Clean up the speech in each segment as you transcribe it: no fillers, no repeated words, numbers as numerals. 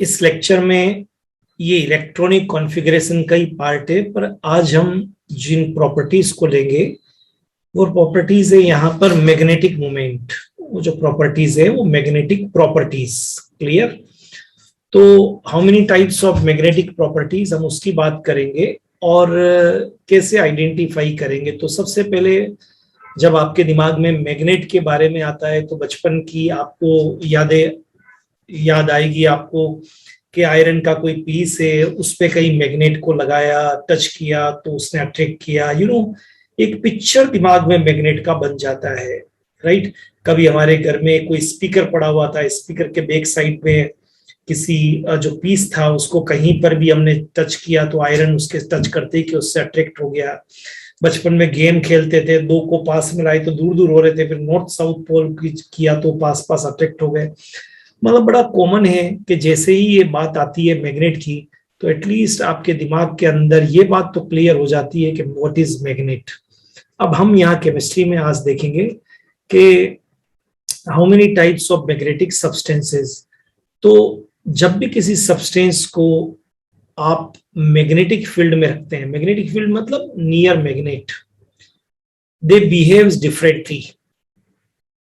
इस लेक्चर में ये इलेक्ट्रॉनिक कॉन्फ़िगरेशन का ही पार्ट है, पर आज हम जिन प्रॉपर्टीज को लेंगे वो प्रॉपर्टीज है यहाँ पर मैग्नेटिक मोमेंट। वो जो प्रॉपर्टीज है वो मैग्नेटिक प्रॉपर्टीज। क्लियर? तो how many types of magnetic properties, हम उसकी बात करेंगे और कैसे आइडेंटिफाई करेंगे। तो सबसे पहले जब आपके दिमाग में मैग्नेट के बारे में आता है तो बचपन की आपको याद आएगी आपको कि आयरन का कोई पीस है, उस पे कहीं मैग्नेट को लगाया, टच किया तो उसने अट्रैक्ट किया। एक पिक्चर दिमाग में मैग्नेट का बन जाता है, राइट? कभी हमारे घर में कोई स्पीकर पड़ा हुआ था, स्पीकर के बैक साइड में किसी जो पीस था उसको कहीं पर भी हमने टच किया तो आयरन उसके टच करते ही कि उससे अट्रैक्ट हो गया। बचपन में गेम खेलते थे, दो को पास में लाए तो दूर दूर हो रहे थे, फिर नॉर्थ साउथ पोल किया तो पास पास अट्रैक्ट हो गए। मतलब बड़ा कॉमन है कि जैसे ही ये बात आती है मैग्नेट की तो एटलीस्ट आपके दिमाग के अंदर ये बात तो क्लियर हो जाती है कि व्हाट इज मैग्नेट। अब हम यहाँ केमिस्ट्री में आज देखेंगे कि how many types of magnetic substances. तो जब भी किसी सब्सटेंस को आप मैग्नेटिक फील्ड में रखते हैं, मैग्नेटिक फील्ड मतलब नियर मैग्नेट, दे बिहेव्स डिफरेंटली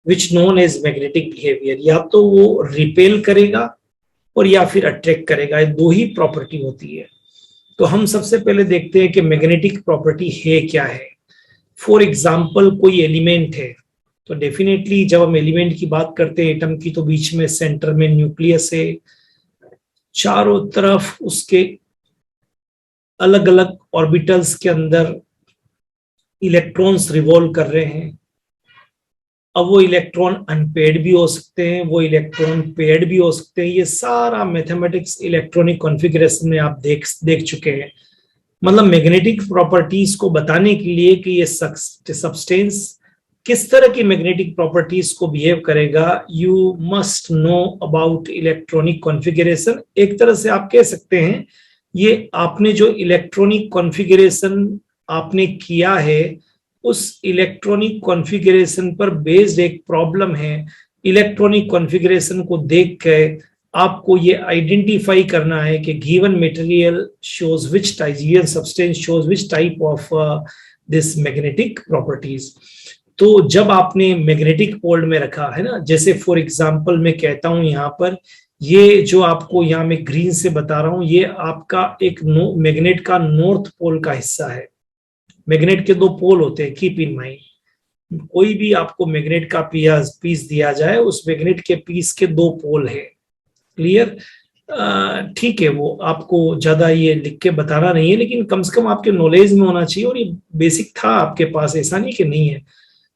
विच नोन एज मैग्नेटिक बिहेवियर। या तो वो रिपेल करेगा और या फिर अट्रैक्ट करेगा, ये दो ही प्रॉपर्टी होती है। तो हम सबसे पहले देखते हैं कि मैग्नेटिक प्रॉपर्टी है क्या है। फॉर एग्जाम्पल कोई एलिमेंट है तो डेफिनेटली जब हम एलिमेंट की बात करते हैं एटम की, तो बीच में सेंटर में न्यूक्लियस है, चारों तरफ उसके अलग अलग ऑर्बिटल्स के अंदर इलेक्ट्रॉन्स रिवॉल्व कर रहे हैं। अब वो इलेक्ट्रॉन अनपेड भी हो सकते हैं, वो इलेक्ट्रॉन पेड भी हो सकते हैं। ये सारा मैथमेटिक्स इलेक्ट्रॉनिक कॉन्फ़िगरेशन में आप देख चुके हैं। मतलब मैग्नेटिक प्रॉपर्टीज को बताने के लिए कि ये सब्सटेंस किस तरह की मैग्नेटिक प्रॉपर्टीज को बिहेव करेगा, you must know about electronic configuration. एक तरह से आप कह सकते हैं ये आपने जो इलेक्ट्रॉनिक कॉन्फ़िगरेशन आपने किया है उस इलेक्ट्रॉनिक कॉन्फ़िगरेशन पर बेस्ड एक प्रॉब्लम है। इलेक्ट्रॉनिक कॉन्फ़िगरेशन को देख के आपको ये आइडेंटिफाई करना है कि given material shows which type, given substance shows which type of this magnetic properties. तो जब आपने मैग्नेटिक पोल में रखा है ना, जैसे फॉर एग्जांपल मैं कहता हूं यहाँ पर, ये जो आपको यहाँ मैं ग्रीन से बता रहा हूं, ये आपका एक मैग्नेट का नॉर्थ पोल का हिस्सा है। मैग्नेट के दो पोल होते हैं, कीप इन माइंड। कोई भी आपको मैग्नेट का पीस दिया जाए, उस मैग्नेट के पीस के दो पोल है। क्लियर? ठीक है, वो आपको ज्यादा ये लिख के बताना नहीं है, लेकिन कम से कम आपके नॉलेज में होना चाहिए। और ये बेसिक था आपके पास, ऐसा नहीं कि नहीं है।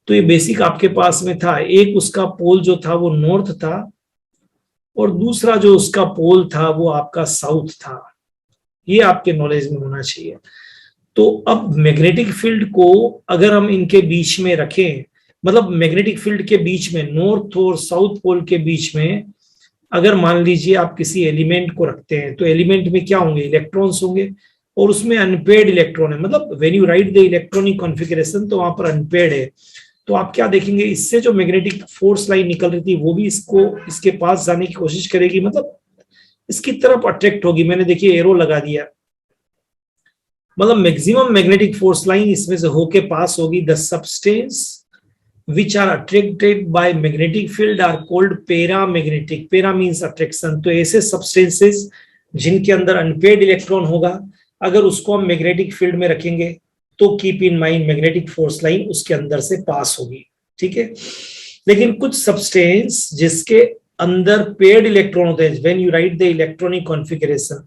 तो ये बेसिक आपके पास में था। एक उसका पोल जो था वो नॉर्थ था और दूसरा जो उसका पोल था वो आपका साउथ था। ये आपके नॉलेज में होना चाहिए। तो अब मैग्नेटिक फील्ड को अगर हम इनके बीच में रखें, मतलब मैग्नेटिक फील्ड के बीच में, नॉर्थ और साउथ पोल के बीच में अगर मान लीजिए आप किसी एलिमेंट को रखते हैं, तो एलिमेंट में क्या होंगे? इलेक्ट्रॉन्स होंगे और उसमें अनपेड इलेक्ट्रॉन है। मतलब when you right the electronic configuration तो वहां पर अनपेड है। तो आप क्या देखेंगे, इससे जो मैग्नेटिक फोर्स लाइन निकल रही थी वो भी इसके पास जाने की कोशिश करेगी, मतलब इसकी तरफ अट्रैक्ट होगी। मैंने देखिए एरो लगा दिया, मतलब मैक्सिमम मैग्नेटिक फोर्स लाइन इसमें से होके पास होगी। The substance which are attracted by magnetic field are called paramagnetic. Para means attraction. तो ऐसे substances जिनके अंदर अनपेड इलेक्ट्रॉन होगा, अगर उसको हम मैग्नेटिक फील्ड में रखेंगे तो keep in mind magnetic force line उसके अंदर से पास होगी। ठीक है? लेकिन कुछ सब्सटेंस जिसके अंदर पेड इलेक्ट्रॉन होते हैं, when you right the electronic configuration,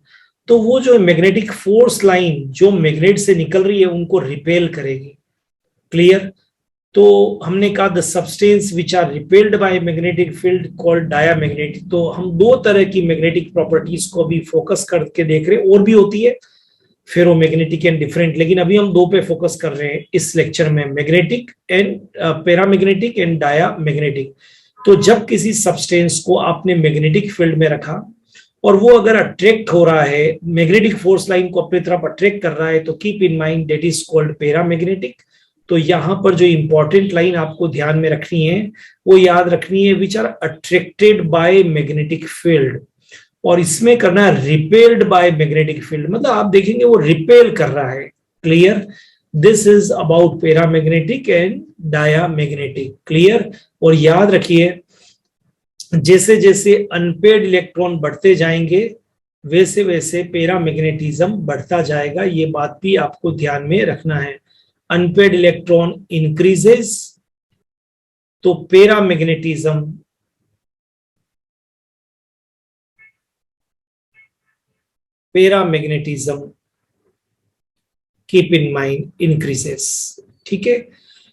तो वो जो मैग्नेटिक फोर्स लाइन जो मैग्नेट से निकल रही है उनको रिपेल करेगी। क्लियर? तो हमने कहा the substance which are repelled by magnetic field called diamagnetic. तो हम दो तरह की मैग्नेटिक प्रॉपर्टीज को भी फोकस करके देख रहे हैं, और भी होती है फेरोमैग्नेटिक एंड डिफरेंट, लेकिन अभी हम दो पे फोकस कर रहे हैं इस लेक्चर में, magnetic and paramagnetic and diamagnetic. तो जब किसी सब्सटेंस को आपने मैग्नेटिक फील्ड में रखा और वो अगर अट्रैक्ट हो रहा है, मैग्नेटिक फोर्स लाइन को अपनी तरफ अट्रैक्ट कर रहा है, तो keep in mind that is called paramagnetic. तो यहां पर जो इंपॉर्टेंट लाइन आपको ध्यान में रखनी है वो याद रखनी है, which are attracted by magnetic field. और इसमें करना है रिपेल्ड बाय मैग्नेटिक फील्ड, मतलब आप देखेंगे वो रिपेल कर रहा है। Clear? This is about paramagnetic and diamagnetic. Clear? और याद रखिए जैसे जैसे अनपेड इलेक्ट्रॉन बढ़ते जाएंगे वैसे वैसे पैरामैग्नेटिज्म बढ़ता जाएगा, ये बात भी आपको ध्यान में रखना है। अनपेड इलेक्ट्रॉन इंक्रीजेस तो paramagnetism keep in mind increases. ठीक है?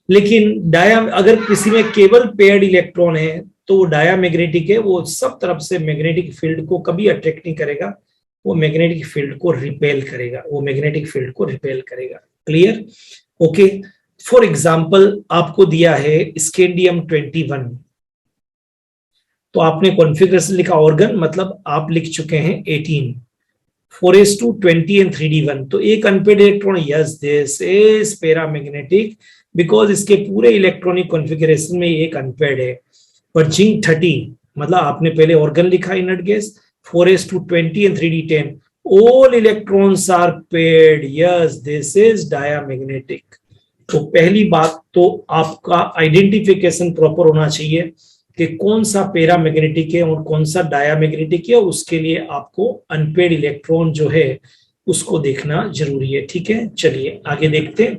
लेकिन अगर किसी में केवल पेयर्ड इलेक्ट्रॉन है तो वो डायामैग्नेटिक है, वो सब तरफ से मैग्नेटिक फील्ड को कभी अट्रैक्ट नहीं करेगा, वो मैग्नेटिक फील्ड को रिपेल करेगा, वो मैग्नेटिक फील्ड को रिपेल करेगा। क्लियर? ओके। फॉर एग्जाम्पल आपको दिया है स्कैंडियम 21, तो आपने कॉन्फ़िगरेशन लिखा ऑर्गन, मतलब आप लिख चुके हैं 18 4s2 20 एंड 3d1। तो एक unpaired electron, yes this is paramagnetic because इसके पूरे इलेक्ट्रॉनिक कॉन्फ़िगरेशन में एक अनपेड है। पर जिंक 30, मतलब आपने पहले ऑर्गन लिखा inert gas 4s2 20 and 3d10, all electrons are paired, yes this is diamagnetic। तो पहली बात तो आपका आइडेंटिफिकेशन प्रॉपर होना चाहिए कि कौन सा पैरामैग्नेटिक है और कौन सा डायामैग्नेटिक है, उसके लिए आपको अनपेड इलेक्ट्रॉन जो है उसको देखना जरूरी है। ठीक है, चलिए आगे देखते हैं।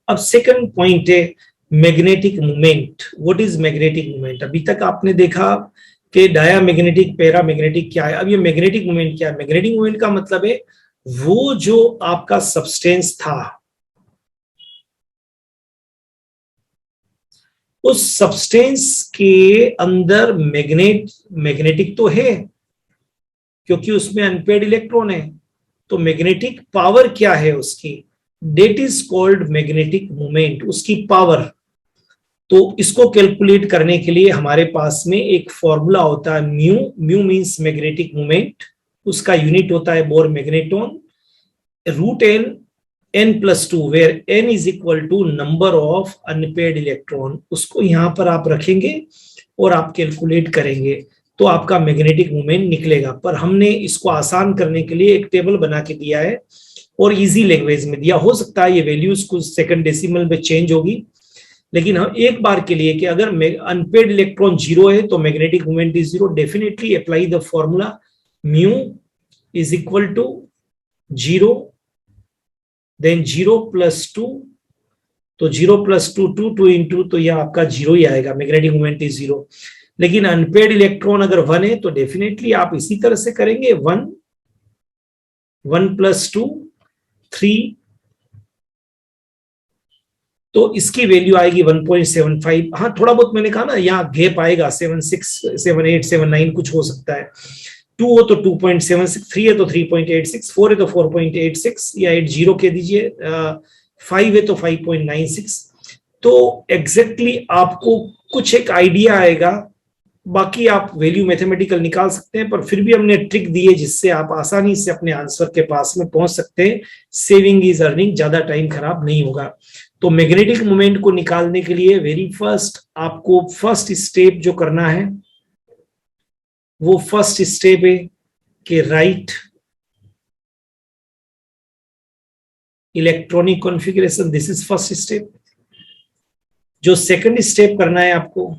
अब सेकंड पॉइंट है magnetic movement. What is magnetic movement? अभी तक आपने देखा कि डायामैग्नेटिक पैरामैग्नेटिक क्या है, अब ये मैग्नेटिक मूवमेंट क्या है? मैग्नेटिक मूवमेंट का मतलब है वो जो आपका सब्सटेंस था उस सब्सटेंस के अंदर मैग्नेटिक तो है क्योंकि उसमें अनपेड इलेक्ट्रॉन है, तो मैग्नेटिक पावर क्या है उसकी? That is called magnetic movement, उसकी पावर। तो इसको कैलकुलेट करने के लिए हमारे पास में एक फॉर्मूला होता है mu. Mu means magnetic movement, उसका यूनिट होता है Bohr magneton, √n+2 where n is equal to number of unpaired electron. उसको यहां पर आप रखेंगे और आप कैलकुलेट करेंगे तो आपका मैग्नेटिक मूवमेंट निकलेगा। पर हमने इसको आसान करने के लिए एक टेबल बना के दिया है और इजी लैंग्वेज में दिया। हो सकता है ये वैल्यूज कुछ सेकंड डेसिमल में चेंज होगी, लेकिन हम एक बार के लिए कि अगर अनपेड इलेक्ट्रॉन 0 है तो magnetic movement is 0, definitely apply the formula mu is equal to 0 then 0+2, तो 0+2 2 इंटू, तो यह आपका 0 ही आएगा, मैग्नेटिक मूवमेंट इज 0। लेकिन अनपेड इलेक्ट्रॉन अगर 1 है तो डेफिनेटली आप इसी तरह से करेंगे 1 1+2 3, तो इसकी वैल्यू आएगी 1.75। हाँ थोड़ा बहुत मैंने कहा ना यहाँ गैप आएगा, 7.6 7.8 7.9 कुछ हो सकता है। 2 हो तो 2.76, 3 है तो 3.86, 4 है तो 4.86 या 80 कह दीजिए, 5 है तो 5.96। तो एग्जैक्टली आपको कुछ एक आइडिया आएगा, बाकी आप वैल्यू मैथमेटिकल निकाल सकते हैं, पर फिर भी हमने ट्रिक दी है जिससे आप आसानी से अपने आंसर के पास में पहुंच सकते हैं। सेविंग इज अर्निंग, ज्यादा टाइम खराब नहीं होगा। तो मैग्नेटिक मोमेंट को निकालने के लिए वेरी फर्स्ट आपको फर्स्ट स्टेप जो करना है वो फर्स्ट स्टेप है कि right electronic configuration, this is first step. जो सेकंड स्टेप करना है आपको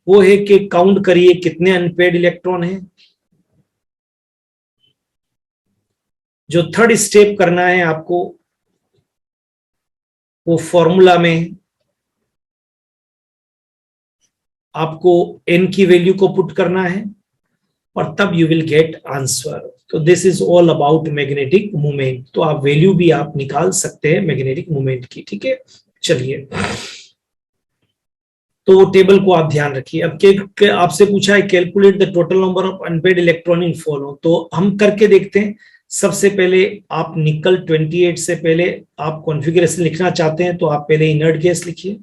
वो है कि काउंट करिए कितने अनपेड इलेक्ट्रॉन हैं। जो थर्ड स्टेप करना है आपको वो फॉर्मूला में आपको n की वैल्यू को पुट करना है और तब यू विल गेट आंसर। तो this is all about magnetic movement. तो आप वैल्यू भी आप निकाल सकते हैं मैग्नेटिक मूवमेंट की। ठीक है, चलिए तो वो टेबल को आप ध्यान रखिए। अब आपसे पूछा है calculate the total number of unpaired electron in follow, तो हम करके देखते हैं। सबसे पहले आप निकल 28 से पहले आप कॉन्फ़िगरेशन लिखना चाहते हैं तो आप पहले इनर्ट गैस लिखिए,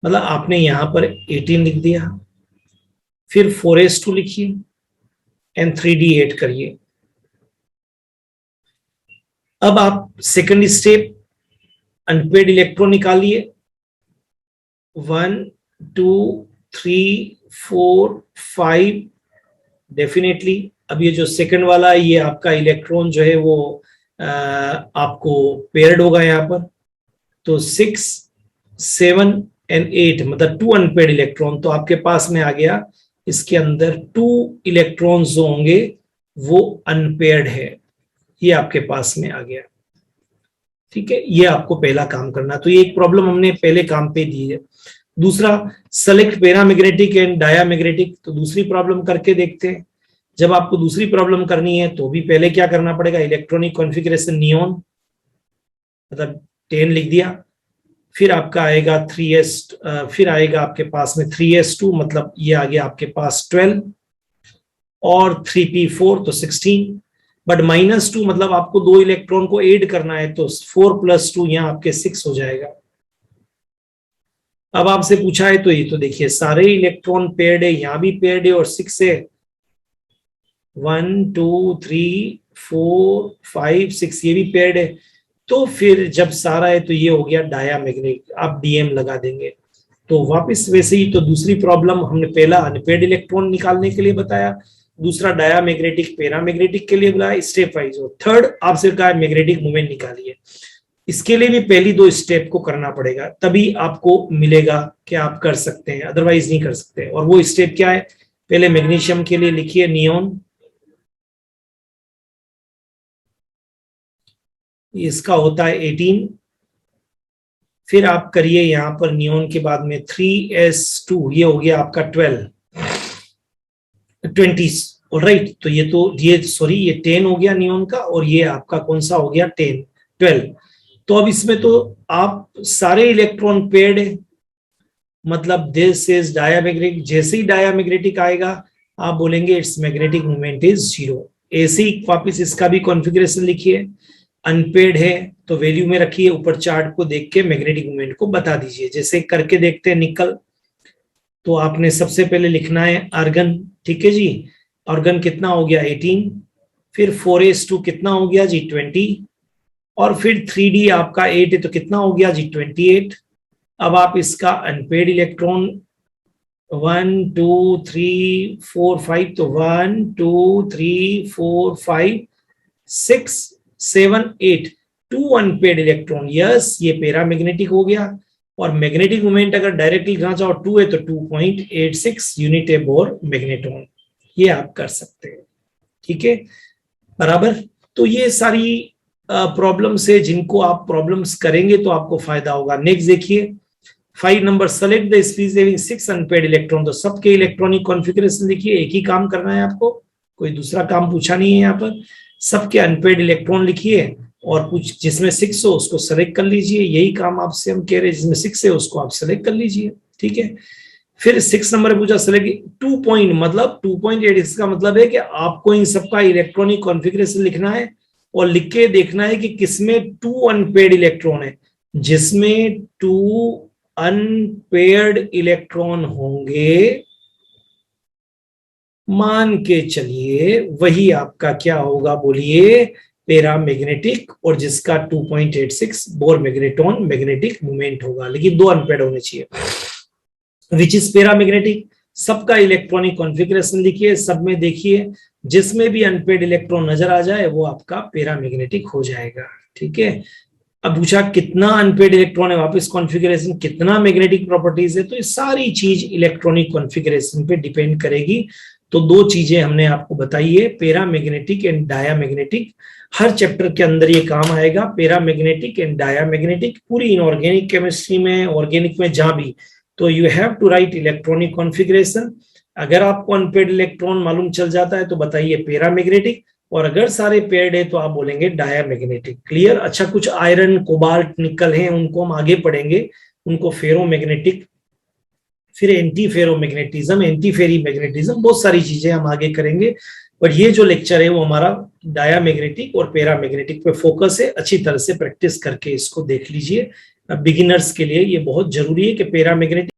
मतलब आपने यहां पर 18 लिख दिया, फिर 4s2 लिखिए एंड 3d8 करिए। अब आप सेकंड स्टेप अनपेड इलेक्ट्रॉन निकालिए 1 2 3 4 5 डेफिनेटली। अब ये जो सेकंड वाला है, ये आपका इलेक्ट्रॉन जो है वो आपको पेयर्ड होगा यहाँ पर। तो 6 7 एंड 8 मतलब 2 अनपेयर्ड इलेक्ट्रॉन तो आपके पास में आ गया। इसके अंदर 2 इलेक्ट्रॉन्स जो होंगे वो अनपेयर्ड है, ये आपके पास में आ गया। ठीक है, ये आपको पहला काम करना। तो ये एक प्रॉब्लम हमने पहले काम पे दी है। दूसरा, सेलेक्ट पैरामैग्नेटिक एंड डायामैग्नेटिक। तो दूसरी प्रॉब्लम करके देखते हैं। जब आपको दूसरी प्रॉब्लम करनी है तो भी पहले क्या करना पड़ेगा, इलेक्ट्रॉनिक कॉन्फ़िगरेशन नियॉन मतलब 10 लिख दिया। फिर आपका आएगा 3s, फिर आएगा आपके पास में 3s2 मतलब ये आ गया आपके पास 12 और 3p4 तो 16। बट -2 मतलब आपको 2 इलेक्ट्रॉन को ऐड करना है तो 4 + 2 यहाँ आपके 6 हो जाएगा। अब आपसे पूछा है तो ये तो देखिए सारे इलेक्ट्रॉन पेयर्ड है, यहां भी पेयर्ड है और 6 है। 1 2 3 4 5 6 ये भी पेयर्ड है। तो फिर जब सारा है तो ये हो गया डायामैग्नेटिक, आप डीएम लगा देंगे। तो वापस वैसे ही, तो दूसरी प्रॉब्लम हमने पहला अनपेयर्ड इलेक्ट्रॉन निकालने के लिए बताया, दूसरा डायामैग्नेटिक पैरामैग्नेटिक के लिए बुलाया स्टेप वाइज, और थर्ड आपसे कहा मैग्नेटिक मोमेंट निकालिए। इसके लिए भी पहली 2 स्टेप को करना पड़ेगा, तभी आपको मिलेगा कि आप कर सकते हैं, अदरवाइज नहीं कर सकते। और वो स्टेप क्या है, पहले मैग्नीशियम के लिए लिखिए नियॉन, इसका होता है 18। फिर आप करिए यहां पर नियॉन के बाद में 3s2, ये हो गया आपका 20। ऑलराइट, तो ये सॉरी ये 10 हो गया नियॉन का, और ये आपका कौन सा हो गया 12। तो अब इसमें तो आप सारे इलेक्ट्रॉन पेयर्ड है, मतलब दिस इज डायामैग्नेटिक। जैसे ही डायामैग्नेटिक आएगा आप बोलेंगे इट्स मैग्नेटिक मोमेंट इज 0। ऐसे ही वापिस इसका भी कॉन्फ़िगरेशन लिखिए, अनपेयर्ड है तो वैल्यू में रखिए, ऊपर चार्ट को देख के मैग्नेटिक मोमेंट को बता दीजिए। जैसे करके देखते हैं निकल, तो आपने सबसे पहले लिखना है आर्गन। ठीक है जी, आर्गन कितना हो गया 18, फिर 4s2 कितना हो गया जी 20, और फिर 3d आपका 8 है तो कितना हो गया जी 28। अब आप इसका अनपेयर्ड इलेक्ट्रॉन 1 2 3 4 5, तो 1 2 3 4 5 6 7 8, 2 अनपेयर्ड इलेक्ट्रॉन, यस ये पैरामैग्नेटिक हो गया। और मैग्नेटिक मोमेंट अगर डायरेक्टली कहा जाओ 2 है तो 2.86 यूनिट बोर मैग्नेट्रॉन, ये आप कर सकते हैं। ठीक है, बराबर। तो ये सारी प्रॉब्लम्स है जिनको आप प्रॉब्लम्स करेंगे तो आपको फायदा होगा। नेक्स्ट देखिए 5 number, select the species having 6 unpaired electron. तो सबके इलेक्ट्रॉनिक कॉन्फ़िगरेशन देखिए, एक ही काम करना है आपको, कोई दूसरा काम पूछा नहीं है यहाँ पर। सबके अनपेयर्ड इलेक्ट्रॉन लिखिए और कुछ जिसमें 6 हो उसको सेलेक्ट कर लीजिए, यही काम आपसे हम कह रहे हैं, जिसमें 6 है उसको आप सेलेक्ट कर लीजिए। ठीक है, फिर 6 नंबर पूछा सेलेक्ट 2 पॉइंट मतलब 2.8, इसका मतलब है कि आपको इन सबका इलेक्ट्रॉनिक कॉन्फ़िगरेशन लिखना है और लिख के देखना है कि किसमें 2 अनपेयर्ड इलेक्ट्रॉन है। जिसमें 2 अनपेयर्ड इलेक्ट्रॉन होंगे मान के चलिए वही आपका क्या होगा बोलिए, पैरामैग्नेटिक, और जिसका 2.86 बोर मैग्नेट्रॉन मैग्नेटिक मोमेंट होगा, लेकिन 2 अनपेयर्ड होने चाहिए। विच इज पैरामैग्नेटिक, सबका इलेक्ट्रॉनिक कॉन्फ़िगरेशन लिखिए, सब में देखिए जिसमें भी अनपेयर्ड इलेक्ट्रॉन नजर आ जाए वो आपका पैरामैग्नेटिक हो जाएगा। ठीक है, अब पूछा कितना अनपेयर्ड इलेक्ट्रॉन है, वापस कॉन्फ़िगरेशन, कितना मैग्नेटिक प्रॉपर्टीज है, तो ये सारी चीज इलेक्ट्रॉनिक कॉन्फ़िगरेशन पे डिपेंड करेगी। तो 2 चीजें हमने आपको बताई है, पैरामैग्नेटिक एंड डायामैग्नेटिक। हर चैप्टर के अंदर ये काम आएगा, पैरामैग्नेटिक एंड डायामैग्नेटिक, पूरी इनऑर्गेनिक केमिस्ट्री में, ऑर्गेनिक में, जहां भी। तो you have to write electronic configuration. अगर आपको अनपेयर्ड इलेक्ट्रॉन मालूम चल जाता है तो बताइए पैरामैग्नेटिक, और अगर सारे पेयर्ड है तो आप बोलेंगे डायामैग्नेटिक। क्लियर। अच्छा, कुछ आयरन कोबाल्ट निकल हैं उनको हम आगे पढ़ेंगे, उनको फेरोमैग्नेटिक, फिर एंटी फेरोमैग्नेटिज्म, एंटी फेरी मैग्नेटिज्म, बहुत सारी चीजें हम आगे करेंगे। बट ये जो लेक्चर है वो हमारा डायामैग्नेटिक और पैरामैग्नेटिक पे फोकस है। अच्छी तरह से प्रैक्टिस करके इसको देख लीजिए। बिगिनर्स के लिए ये बहुत जरूरी है कि पैरामैग्नेटिक